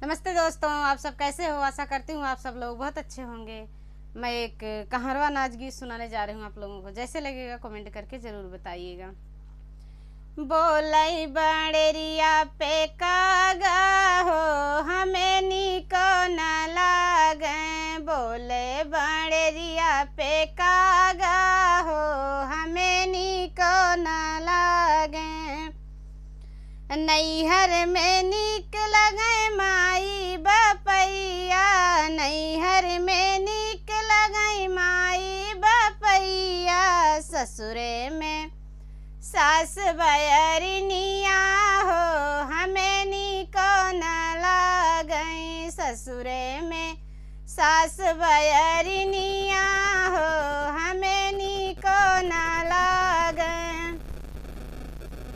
नमस्ते दोस्तों, आप सब कैसे हो। आशा करती हूँ आप सब लोग बहुत अच्छे होंगे। मैं एक कहारवा नाच गीत सुनाने जा रही हूँ आप लोगों को। जैसे लगेगा कमेंट करके ज़रूर बताइएगा। बोलई बड़ेरिया पे कागा हो हमें निको न लागे। बोले बड़ेरिया पे कागा हो हमें निको न लागे। नैहर में नीक लगे माई बपैया। नैहर में नीक लगे माई बपैया। ससुरे में सास बयरिनिया हो हमें निको न लागे। ससुरे में सास बयरिनिया हो हमें निको न लागे।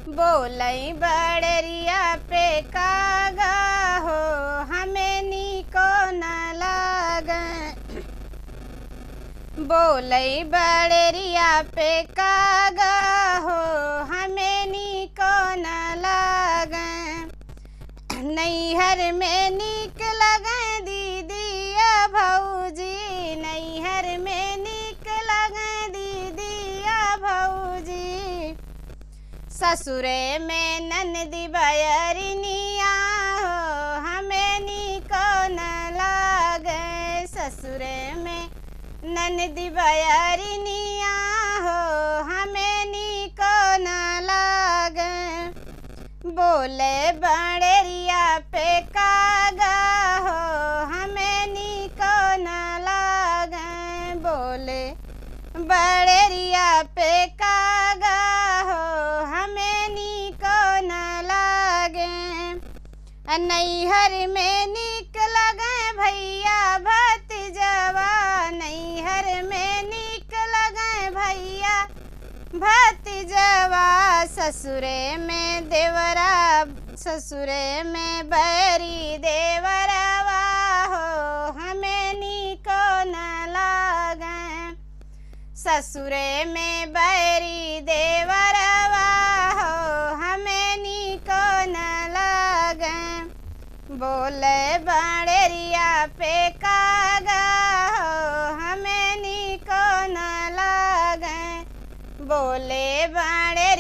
बोलई बड़ेरिया पे कागा हो हमें निको न लागे। बोलई बड़ेरिया पे कागा हो हमें निको न लागे। नैहर में नीक लगे दीदिया भौजी। नैहर में नीक लगे दीदिया भौजी। ससुरे में ननदी बयरिनिया हो हमें निको न लागे। ससुरे में ननदी बयरिनिया हो हमें निको न लागे। बोले बड़ेरिया पे कागा हो हमें निको न लागे। बोले बड़ेरिया पे कागा हो हमें निको न लागे। नैहर में नीक लगे भैया भतीजवा। नैहर में नीक लगे भैया भतीजवा। ससुरे में देवरा ससुरे में बैरी देवरवा हो हमें निको न लागे। ससुरे में बैरी देवरवा हो हमें निको न लागे। बोले बड़ेरिया पे कागा हो हमें निको न लागे। बोले बड़े